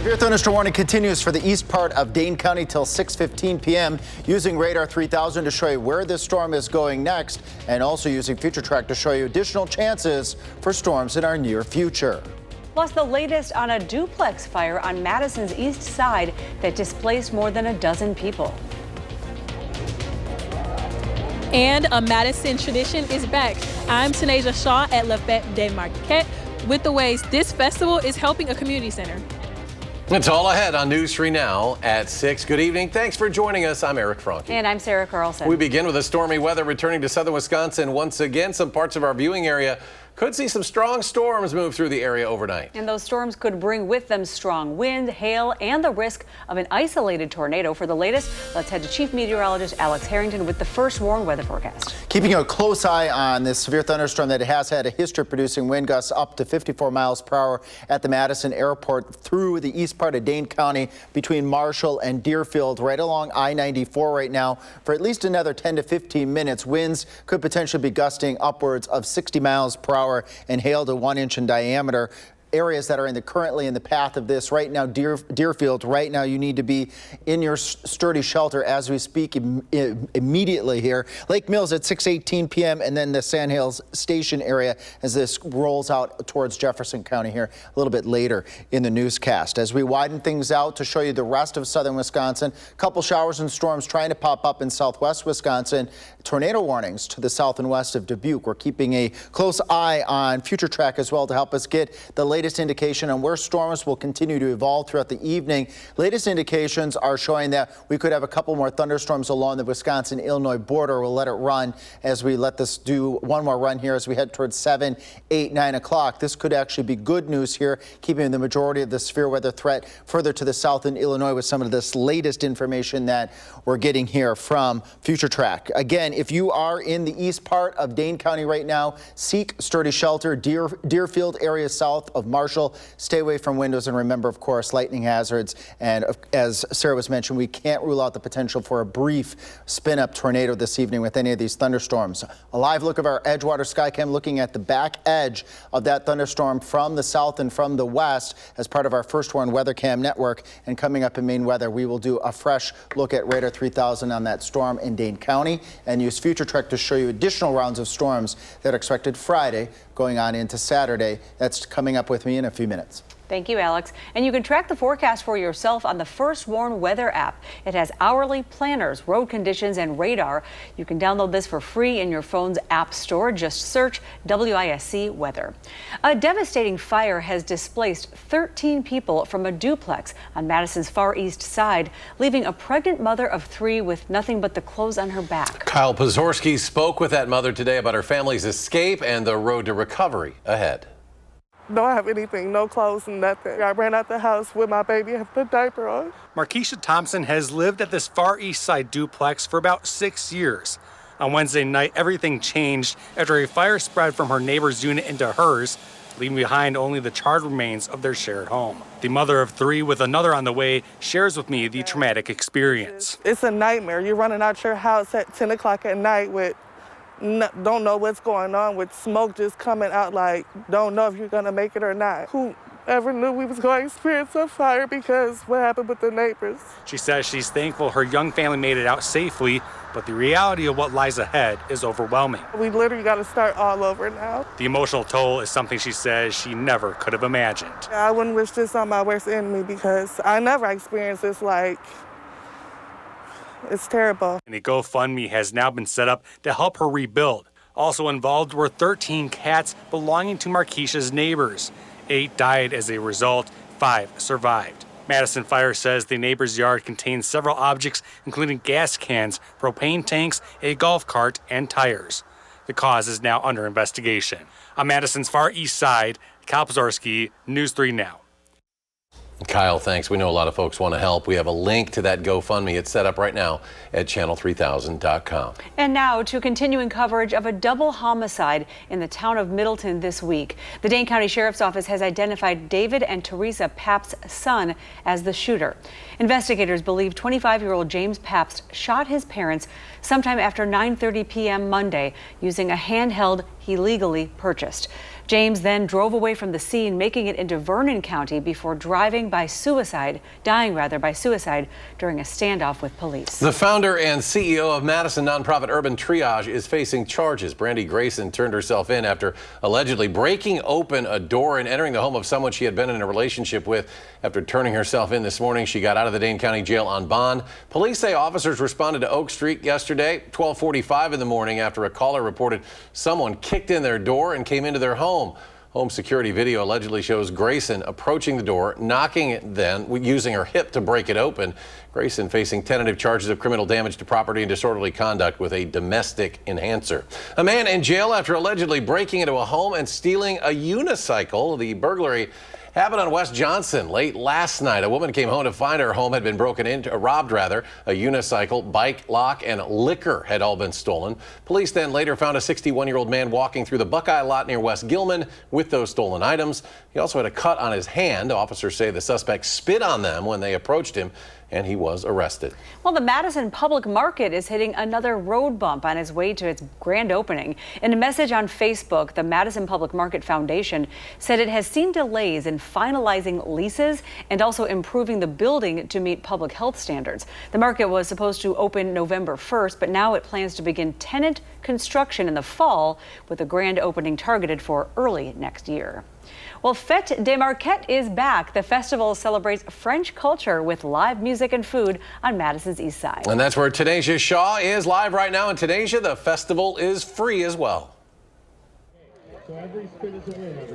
Severe thunderstorm warning continues for the east part of Dane County till 6:15 p.m. Using radar 3000 to show you where this storm is going next, and also using Future Track to show you additional chances for storms in our near future. Plus, the latest on a duplex fire on Madison's east side that displaced more than a dozen people. And a Madison tradition is back. I'm Tanasia Shaw at La Fête des Marquettes. With the WISC, this festival is helping a community center. It's all ahead on News 3 Now at 6. Good evening. Thanks for joining us. I'm Eric Franke. And I'm Sarah Carlson. We begin with the stormy weather returning to southern Wisconsin once again. Some parts of our viewing area could see some strong storms move through the area overnight. And those storms could bring with them strong wind, hail, and the risk of an isolated tornado. For the latest, let's head to Chief Meteorologist Alex Harrington with the first warned weather forecast. Keeping a close eye on this severe thunderstorm that has had a history of producing wind gusts up to 54 miles per hour at the Madison airport through the east part of Dane County between Marshall and Deerfield, right along I-94 right now for at least another 10 to 15 minutes. Winds could potentially be gusting upwards of 60 miles per hour and hail to 1 inch in diameter. Areas that are currently in the path of this right now, Deerfield, right now you need to be in your sturdy shelter as we speak immediately here. Lake Mills at 6:18 p.m. and then the Sand Hills Station area as this rolls out towards Jefferson County here a little bit later in the newscast. As we widen things out to show you the rest of southern Wisconsin, a couple showers and storms trying to pop up in southwest Wisconsin. Tornado warnings to the south and west of Dubuque. We're keeping a close eye on Future Track as well to help us get the latest indication on where storms will continue to evolve throughout the evening. Latest indications are showing that we could have a couple more thunderstorms along the Wisconsin-Illinois border. We'll let it run as we let this do one more run here as we head towards 7, 8, 9 o'clock. This could actually be good news here, keeping the majority of the severe weather threat further to the south in Illinois with some of this latest information that we're getting here from Future Track. Again, if you are in the east part of Dane County right now, seek sturdy shelter. Deerfield area south of Marshall, stay away from windows, and remember, of course, lightning hazards. And as Sarah was mentioned, we can't rule out the potential for a brief spin-up tornado this evening with any of these thunderstorms. A live look of our Edgewater Skycam looking at the back edge of that thunderstorm from the south and from the west as part of our First Warn Weather Cam network. And coming up in Maine weather, we will do a fresh look at Radar 3000 on that storm in Dane County and use Future Track to show you additional rounds of storms that are expected Friday going on into Saturday. That's coming up with me in a few minutes. Thank you, Alex. And you can track the forecast for yourself on the First Warn Weather app. It has hourly planners, road conditions, and radar. You can download this for free in your phone's app store. Just search WISC Weather. A devastating fire has displaced 13 people from a duplex on Madison's far east side, leaving a pregnant mother of 3 with nothing but the clothes on her back. Kyle Pozorski spoke with that mother today about her family's escape and the road to recovery ahead. Don't have anything, no clothes, nothing. I ran out the house with my baby and the diaper on. Markeisha Thompson has lived at this far east side duplex for about 6 years. On Wednesday night, everything changed after a fire spread from her neighbor's unit into hers, leaving behind only the charred remains of their shared home. The mother of 3 with another on the way shares with me the traumatic experience. It's a nightmare. You're running out your house at 10 o'clock at night with don't know what's going on, with smoke just coming out, like don't know if you're gonna make it or not. Who ever knew we was going to experience a fire because what happened with the neighbors? She says she's thankful her young family made it out safely, but the reality of what lies ahead is overwhelming. We literally got to start all over now. The emotional toll is something she says she never could have imagined. I wouldn't wish this on my worst enemy because I never experienced this. It's terrible. And a GoFundMe has now been set up to help her rebuild. Also involved were 13 cats belonging to Markeisha's neighbors. 8 died as a result, 5 survived. Madison Fire says the neighbor's yard contains several objects, including gas cans, propane tanks, a golf cart, and tires. The cause is now under investigation. On Madison's far east side, Kyle Pozorski, News 3 Now. Kyle, thanks. We know a lot of folks want to help. We have a link to that GoFundMe. It's set up right now at channel3000.com. And now to continuing coverage of a double homicide in the town of Middleton this week. The Dane County Sheriff's Office has identified David and Teresa Papst's son as the shooter. Investigators believe 25-year-old James Papst shot his parents sometime after 9:30 p.m. Monday using a handheld he legally purchased. James then drove away from the scene, making it into Vernon County before dying by suicide during a standoff with police. The founder and CEO of Madison nonprofit Urban Triage is facing charges. Brandy Grayson turned herself in after allegedly breaking open a door and entering the home of someone she had been in a relationship with. After turning herself in this morning, she got out of the Dane County Jail on bond. Police say officers responded to Oak Street yesterday, 12:45 in the morning, after a caller reported someone kicked in their door and came into their home. Home security video allegedly shows Grayson approaching the door, knocking it, then using her hip to break it open. Grayson facing tentative charges of criminal damage to property and disorderly conduct with a domestic enhancer. A man in jail after allegedly breaking into a home and stealing a unicycle. The burglary happened on West Johnson late last night. A woman came home to find her home had been robbed. A unicycle, bike lock, and liquor had all been stolen. Police then later found a 61-year-old man walking through the Buckeye lot near West Gilman with those stolen items. He also had a cut on his hand. Officers say the suspect spit on them when they approached him, and he was arrested. Well, the Madison Public Market is hitting another road bump on its way to its grand opening. In a message on Facebook, the Madison Public Market Foundation said it has seen delays in finalizing leases and also improving the building to meet public health standards. The market was supposed to open November 1st, but now it plans to begin tenant construction in the fall, with the grand opening targeted for early next year. Well, Fête des Marquettes is back. The festival celebrates French culture with live music and food on Madison's east side. And that's where Tanisha Shaw is live right now. And Tanisha, the festival is free as well.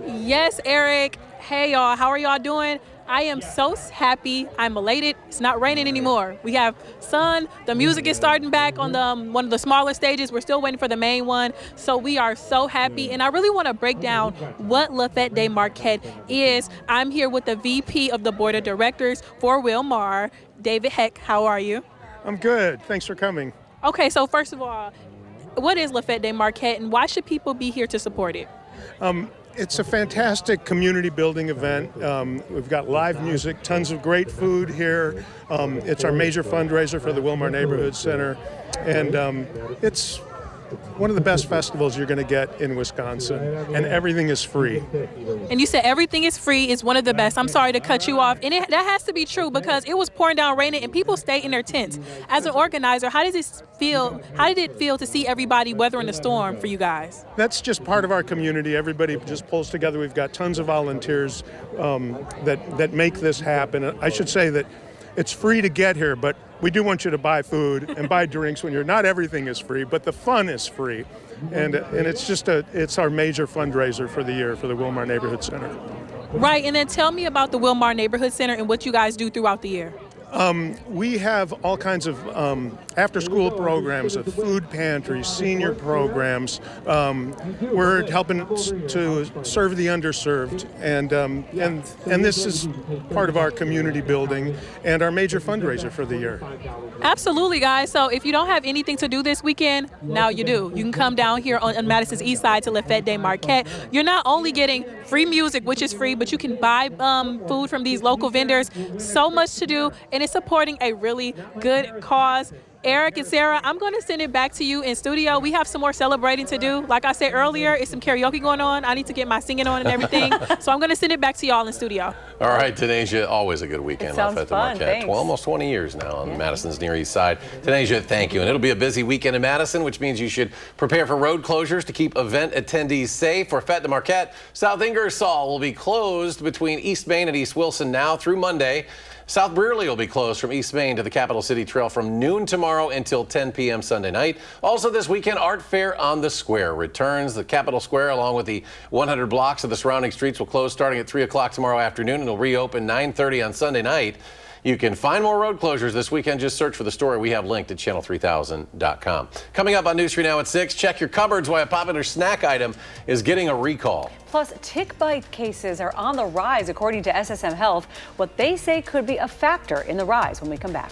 Yes, Eric. Hey, y'all. How are y'all doing? I am so happy. I'm elated. It's not raining anymore. We have sun. The music is starting back on the one of the smaller stages. We're still waiting for the main one. So we are so happy. And I really want to break down what La Fête des Marquettes is. I'm here with the VP of the Board of Directors for Wilmar, David Heck. How are you? I'm good. Thanks for coming. Okay, so first of all, what is La Fête des Marquettes and why should people be here to support it? It's a fantastic community building event. We've got live music, tons of great food here. It's our major fundraiser for the Wilmar Neighborhood Center. And it's one of the best festivals you're going to get in Wisconsin, and everything is free. And you said everything is free is one of the best. I'm sorry to cut you off. And that has to be true because it was pouring down raining and people stayed in their tents. As an organizer, how did it feel to see everybody weathering the storm for you guys? That's just part of our community. Everybody just pulls together. We've got tons of volunteers that make this happen. I should say that it's free to get here, but we do want you to buy food and buy drinks when not everything is free, but the fun is free. And it's our major fundraiser for the year for the Wilmar Neighborhood Center. Right, and then tell me about the Wilmar Neighborhood Center and what you guys do throughout the year. We have all kinds of after-school programs, food pantries, senior programs. We're helping to serve the underserved, and this is part of our community building and our major fundraiser for the year. Absolutely, guys. So if you don't have anything to do this weekend, now you do. You can come down here on Madison's east side to La Fête des Marquettes. You're not only getting free music, which is free, but you can buy food from these local vendors. So much to do, and it's supporting a really good cause. Eric and Sarah, I'm going to send it back to you in studio. We have some more celebrating to do. Like I said earlier, it's some karaoke going on. I need to get my singing on and everything. So I'm going to send it back to y'all in studio. All right, Tanisha, always a good weekend. It sounds fun, thanks. Well, almost 20 years now on Madison's Near East Side. Tanisha, thank you. And it'll be a busy weekend in Madison, which means you should prepare for road closures to keep event attendees safe. For Fête de Marquette, South Ingersoll will be closed between East Main and East Wilson now through Monday. South Brearley will be closed from East Main to the Capital City Trail from noon tomorrow until 10 p.m. Sunday night. Also this weekend, Art Fair on the Square returns. The Capitol Square, along with the 100 blocks of the surrounding streets, will close starting at 3 o'clock tomorrow afternoon and will reopen 9:30 on Sunday night. You can find more road closures this weekend. Just search for the story we have linked at channel3000.com. Coming up on News 3 Now at 6, check your cupboards why a popular snack item is getting a recall. Plus, tick bite cases are on the rise, according to SSM Health. What they say could be a factor in the rise when we come back.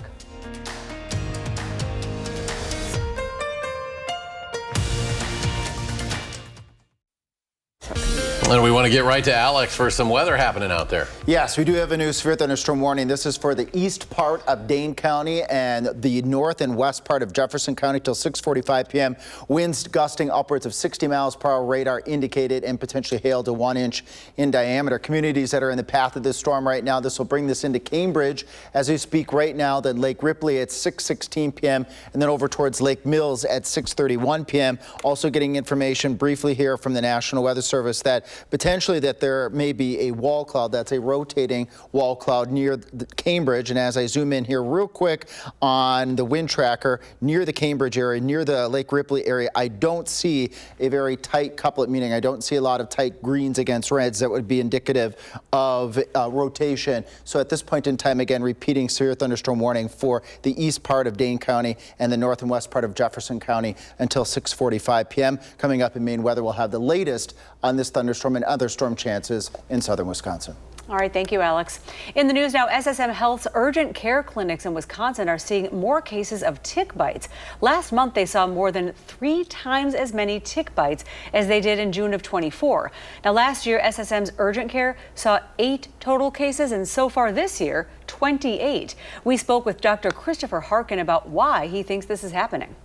And we want to get right to Alex for some weather happening out there. Yes, we do have a new severe thunderstorm warning. This is for the east part of Dane County and the north and west part of Jefferson County till 6:45 p.m. Winds gusting upwards of 60 miles per hour, radar indicated, and potentially hail to 1 inch in diameter. Communities that are in the path of this storm right now, this will bring this into Cambridge as we speak right now, then Lake Ripley at 6:16 p.m. and then over towards Lake Mills at 6:31 p.m. Also getting information briefly here from the National Weather Service that potentially that there may be a wall cloud, that's a rotating wall cloud near Cambridge. And as I zoom in here real quick on the wind tracker near the Cambridge area, near the Lake Ripley area, I don't see a very tight couplet, meaning I don't see a lot of tight greens against reds that would be indicative of rotation. So at this point in time, again, repeating severe thunderstorm warning for the east part of Dane County and the north and west part of Jefferson County until 6:45 p.m. Coming up in Maine Weather, we'll have the latest on this thunderstorm and other storm chances in southern Wisconsin. All right, thank you, Alex. In the news now, SSM Health's urgent care clinics in Wisconsin are seeing more cases of tick bites. Last month, they saw more than 3 times as many tick bites as they did in June of 24. Now, last year, SSM's urgent care saw 8 total cases, and so far this year, 28. We spoke with Dr. Christopher Harkin about why he thinks this is happening.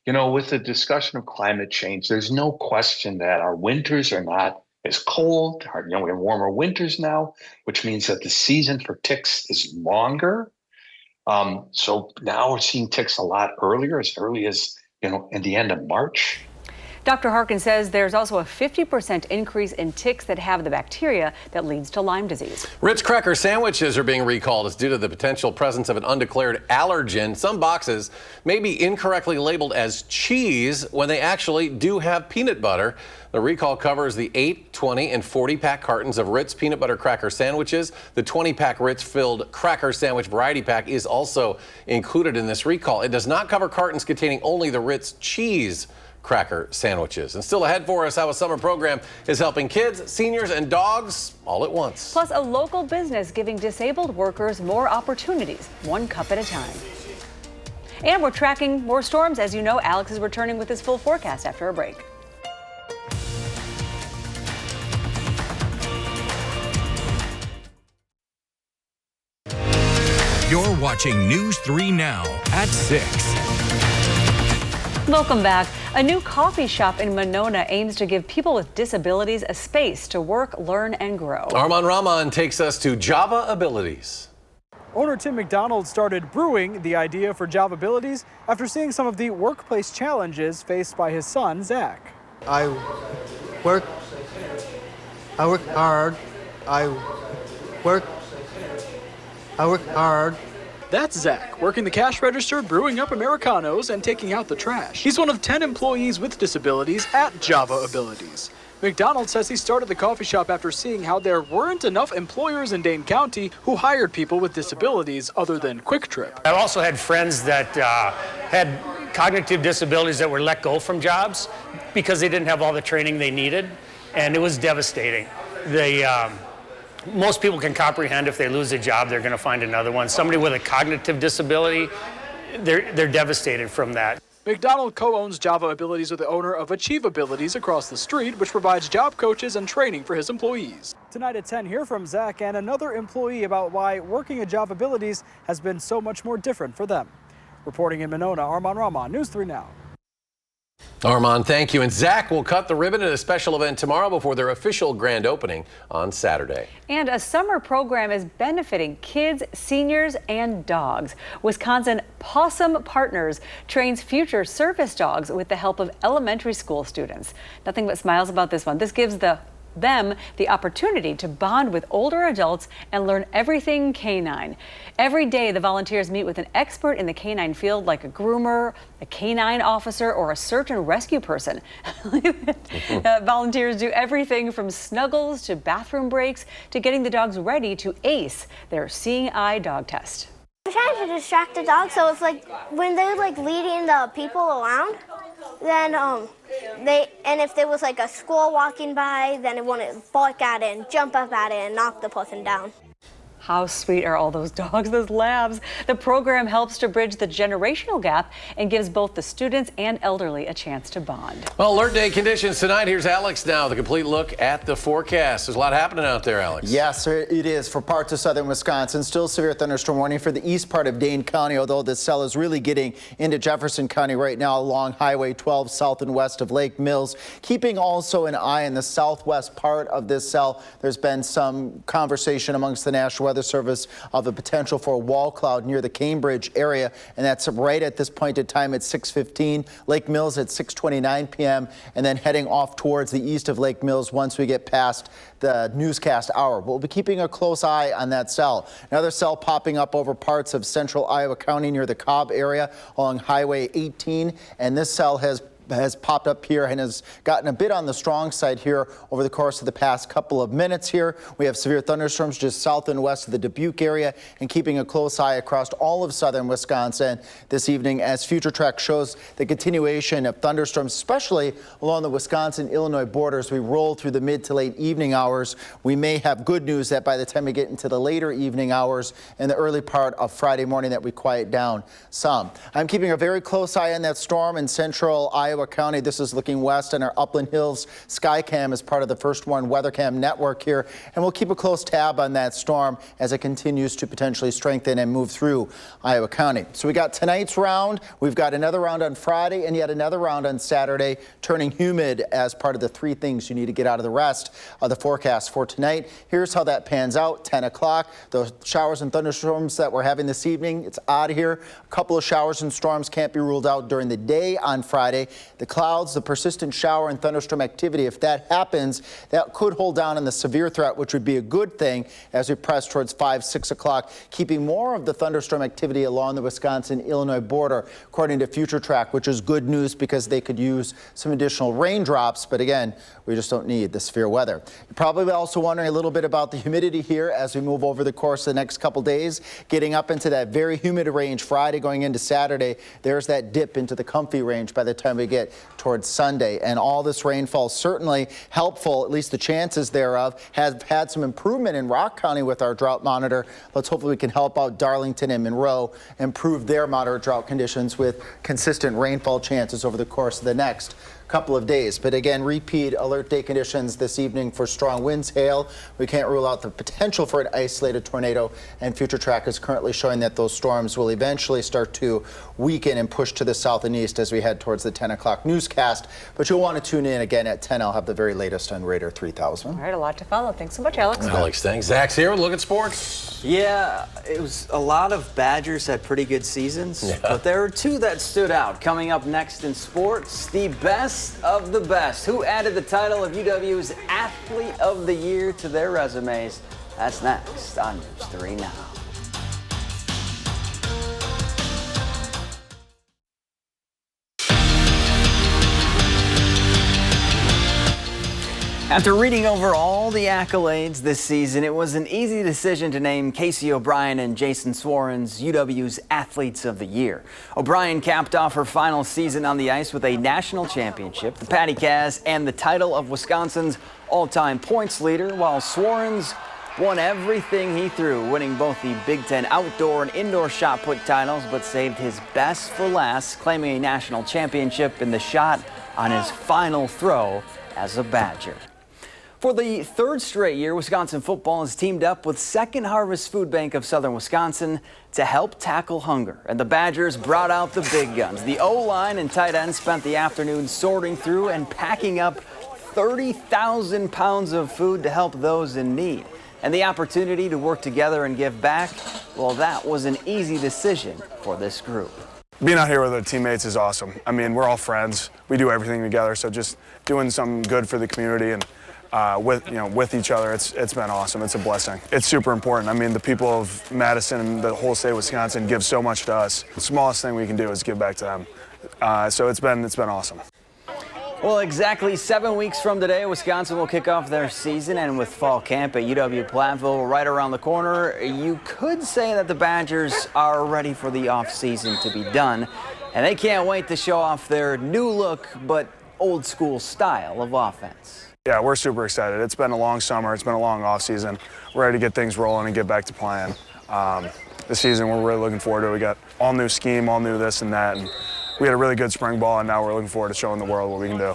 You know, with the discussion of climate change, there's no question that our winters are not as cold. We have warmer winters now, which means that the season for ticks is longer. So now we're seeing ticks a lot earlier, as early as, in the end of March. Dr. Harkin says there's also a 50% increase in ticks that have the bacteria that leads to Lyme disease. Ritz cracker sandwiches are being recalled. It's due to the potential presence of an undeclared allergen. Some boxes may be incorrectly labeled as cheese when they actually do have peanut butter. The recall covers the 8, 20, and 40-pack cartons of Ritz peanut butter cracker sandwiches. The 20-pack Ritz-filled cracker sandwich variety pack is also included in this recall. It does not cover cartons containing only the Ritz cheese cracker sandwiches. And still ahead for us, how a summer program is helping kids, seniors, and dogs all at once. Plus, a local business giving disabled workers more opportunities, 1 cup at a time. And we're tracking more storms. As you know, Alex is returning with his full forecast after a break. You're watching News 3 Now at 6. Welcome back. A new coffee shop in Monona aims to give people with disabilities a space to work, learn, and grow. Arman Rahman takes us to Java Abilities. Owner Tim McDonald started brewing the idea for Java Abilities after seeing some of the workplace challenges faced by his son, Zach. I work hard. I work hard. That's Zach, working the cash register, brewing up Americanos, and taking out the trash. He's one of 10 employees with disabilities at Java Abilities. McDonald says he started the coffee shop after seeing how there weren't enough employers in Dane County who hired people with disabilities other than Quick Trip. I also had friends that had cognitive disabilities that were let go from jobs because they didn't have all the training they needed, and it was devastating. Most people can comprehend if they lose a job, they're going to find another one. Somebody with a cognitive disability, they're devastated from that. McDonald co-owns Java Abilities with the owner of Achieve Abilities across the street, which provides job coaches and training for his employees. Tonight at 10, hear from Zach and another employee about why working at Java Abilities has been so much more different for them. Reporting in Monona, Arman Rahman, News 3 Now. Arman, thank you. And Zach will cut the ribbon at a special event tomorrow before their official grand opening on Saturday. And a summer program is benefiting kids, seniors, and dogs. Wisconsin Possum Partners trains future service dogs with the help of elementary school students. Nothing but smiles about this one. This gives them the opportunity to bond with older adults and learn everything canine. Every day, the volunteers meet with an expert in the canine field, like a groomer, a canine officer, or a search and rescue person. Volunteers do everything from snuggles to bathroom breaks to getting the dogs ready to ace their seeing eye dog test. I'm trying to distract the dog, so it's like when they're like leading the people around, then and if there was like a squirrel walking by, then it wouldn't bark at it and jump up at it and knock the person down. How sweet are all those dogs, those labs? The program helps to bridge the generational gap and gives both the students and elderly a chance to bond. Well, alert day conditions tonight. Here's Alex now. The complete look at the forecast. There's a lot happening out there, Alex. Yes, it is for parts of southern Wisconsin. Still severe thunderstorm warning for the east part of Dane County, although this cell is really getting into Jefferson County right now along Highway 12 south and west of Lake Mills. Keeping also an eye on the southwest part of this cell. There's been some conversation amongst the National Weather Service of the potential for a wall cloud near the Cambridge area, and that's right at this point in time at 6:15. Lake Mills at 6:29 p.m. and then heading off towards the east of Lake Mills once we get past the newscast hour. We'll be keeping a close eye on that cell. Another cell popping up over parts of central Iowa County near the Cobb area along Highway 18, and this cell has popped up here and has gotten a bit on the strong side here over the course of the past couple of minutes here. We have severe thunderstorms just south and west of the Dubuque area and keeping a close eye across all of southern Wisconsin this evening as Future Track shows the continuation of thunderstorms, especially along the Wisconsin-Illinois border as we roll through the mid to late evening hours. We may have good news that by the time we get into the later evening hours and the early part of Friday morning that we quiet down some. I'm keeping a very close eye on that storm in central Iowa County. This is looking west, and our Upland Hills Skycam is part of the First Warn WeatherCam network here, and we'll keep a close tab on that storm as it continues to potentially strengthen and move through Iowa County. So we got tonight's round, we've got another round on Friday, and yet another round on Saturday, turning humid as part of the three things you need to get out of the rest of the forecast for tonight. Here's how that pans out. 10 o'clock, those showers and thunderstorms that we're having this evening, it's out of here. A couple of showers and storms can't be ruled out during the day on Friday. The clouds, the persistent shower and thunderstorm activity, if that happens, that could hold down on the severe threat, which would be a good thing as we press towards 5, 6 o'clock, keeping more of the thunderstorm activity along the Wisconsin-Illinois border, according to Future Track, which is good news because they could use some additional raindrops. But again, we just don't need the severe weather. You're probably also wondering a little bit about the humidity here as we move over the course of the next couple days, getting up into that very humid range Friday going into Saturday. There's that dip into the comfy range by the time we get towards Sunday, and all this rainfall certainly helpful, at least the chances thereof. Has had some improvement in Rock County with our drought monitor. Let's hopefully we can help out Darlington and Monroe improve their moderate drought conditions with consistent rainfall chances over the course of the next couple of days. But again, repeat alert day conditions this evening for strong winds, hail. We can't rule out the potential for an isolated tornado, and Future Track is currently showing that those storms will eventually start to weaken and push to the south and east as we head towards the 10 o'clock newscast. But you'll want to tune in again at 10. I'll have the very latest on Radar 3000. All right, a lot to follow. Thanks so much, Alex. Alex, thanks. Zach's here. Look at sports. Yeah, it was a lot of Badgers had pretty good seasons, but there were two that stood out. Coming up next in sports, the best of the best. Who added the title of UW's Athlete of the Year to their resumes? That's next on News 3 Now. After reading over all the accolades this season, it was an easy decision to name Casey O'Brien and Jason Swarens UW's Athletes of the Year. O'Brien capped off her final season on the ice with a national championship, the Patty Caz, and the title of Wisconsin's all-time points leader, while Swarens won everything he threw, winning both the Big Ten outdoor and indoor shot put titles, but saved his best for last, claiming a national championship in the shot on his final throw as a Badger. For the third straight year, Wisconsin football has teamed up with Second Harvest Food Bank of Southern Wisconsin to help tackle hunger. And the Badgers brought out the big guns. The O-line and tight end spent the afternoon sorting through and packing up 30,000 pounds of food to help those in need. And the opportunity to work together and give back, well, that was an easy decision for this group. Being out here with our teammates is awesome. I mean, we're all friends. We do everything together, so just doing something good for the community and with each other, it's been awesome. It's a blessing. It's super important. I mean, the people of Madison and the whole state of Wisconsin give so much to us. The smallest thing we can do is give back to them. So it's been awesome. Well, exactly 7 weeks from today, Wisconsin will kick off their season, and with fall camp at UW-Platteville right around the corner, you could say that the Badgers are ready for the off-season to be done, and they can't wait to show off their new look but old-school style of offense. Yeah, we're super excited. It's been a long summer. It's been a long off season. We're ready to get things rolling and get back to playing. This season, we're really looking forward to it. We got all new scheme, all new this and that, and we had a really good spring ball, and now we're looking forward to showing the world what we can do.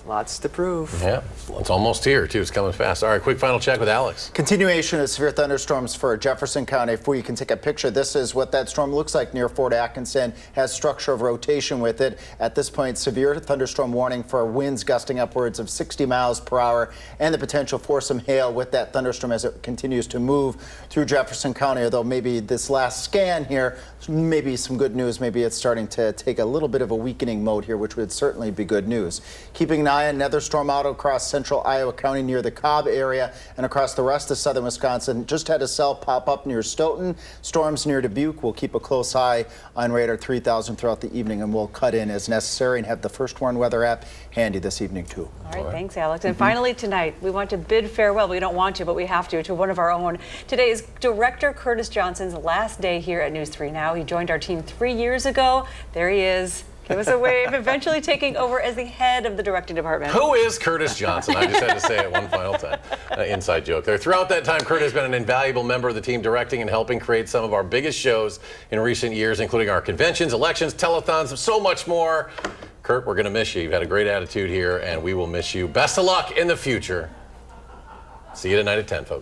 Lots to prove. Yeah, it's almost here, too. It's coming fast. All right, quick final check with Alex. Continuation of severe thunderstorms for Jefferson County. If you can take a picture, this is what that storm looks like near Fort Atkinson. Has structure of rotation with it. At this point, severe thunderstorm warning for winds gusting upwards of 60 miles per hour and the potential for some hail with that thunderstorm as it continues to move through Jefferson County. Although maybe this last scan here, maybe some good news. Maybe it's starting to take a little bit of a weakening mode here, which would certainly be good news. Keeping an eye on another storm out across central Iowa County near the Cobb area and across the rest of southern Wisconsin. Just had a cell pop up near Stoughton. Storms near Dubuque. We'll keep a close eye on radar 3000 throughout the evening, and we'll cut in as necessary and have the First Warn weather app handy this evening too. All right, thanks, Alex. And finally tonight, we want to bid farewell. We don't want to, but we have to one of our own. Today is Director Curtis Johnson's last day here at News 3 Now. He joined our team 3 years ago. There he is. Give us a wave, eventually taking over as the head of the directing department. Who is Curtis Johnson? I just had to say it one final time. Inside joke there. Throughout that time, Kurt has been an invaluable member of the team, directing and helping create some of our biggest shows in recent years, including our conventions, elections, telethons, so much more. Kurt, we're going to miss you. You've had a great attitude here, and we will miss you. Best of luck in the future. See you tonight at 10, folks.